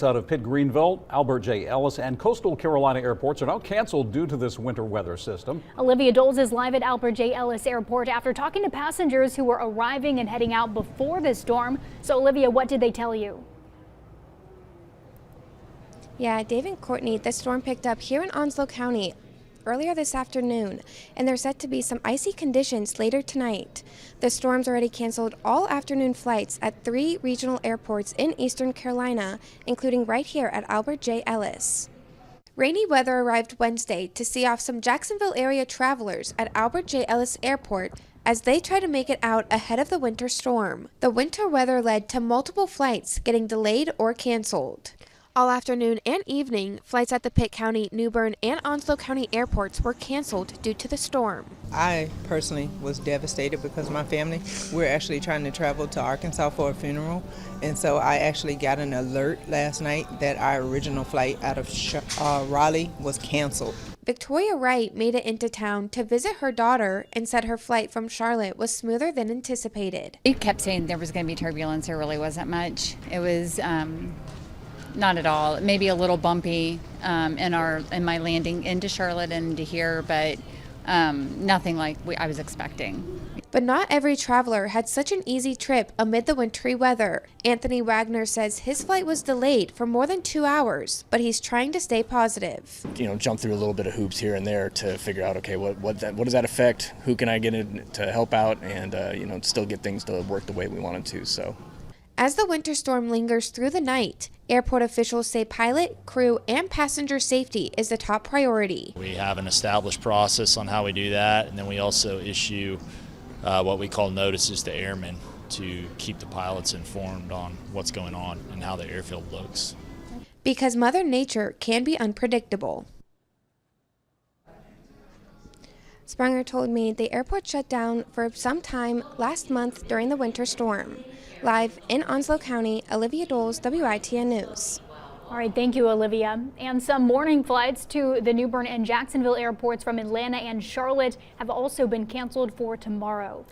Out of Pitt Greenville, Albert J. Ellis, and coastal Carolina airports are now canceled due to this winter weather system. Olivia Doles is live at Albert J. Ellis Airport after talking to passengers who were arriving and heading out before the storm. So, Olivia, what did they tell you? Yeah, Dave and Courtney, the storm picked up here in Onslow County earlier this afternoon, and there's set to be some icy conditions later tonight. The storm's already canceled all afternoon flights at 3 regional airports in eastern Carolina, including right here at Albert J. Ellis. Rainy weather arrived Wednesday to see off some Jacksonville area travelers at Albert J. Ellis Airport as they try to make it out ahead of the winter storm. The winter weather led to multiple flights getting delayed or canceled. All afternoon and evening, flights at the Pitt County, New Bern, and Onslow County airports were canceled due to the storm. I personally was devastated because my family, we're actually trying to travel to Arkansas for a funeral, and so I actually got an alert last night that our original flight out of Raleigh was canceled. Victoria Wright made it into town to visit her daughter and said her flight from Charlotte was smoother than anticipated. It kept saying there was going to be turbulence. There really wasn't much. It was not at all. Maybe a little bumpy in my landing into Charlotte and into here, but nothing like I was expecting. But not every traveler had such an easy trip amid the wintry weather. Anthony Wagner says his flight was delayed for more than 2 hours, but he's trying to stay positive. Jump through a little bit of hoops here and there to figure out, okay, what does that affect? Who can I get in to help out and still get things to work the way we want it to. So. As the winter storm lingers through the night, airport officials say pilot, crew, and passenger safety is the top priority. We have an established process on how we do that, and then we also issue what we call notices to airmen to keep the pilots informed on what's going on and how the airfield looks. Because Mother Nature can be unpredictable. Springer told me the airport shut down for some time last month during the winter storm. Live in Onslow County, Olivia Doles, WITN News. All right, thank you, Olivia. And some morning flights to the New Bern and Jacksonville airports from Atlanta and Charlotte have also been canceled for tomorrow.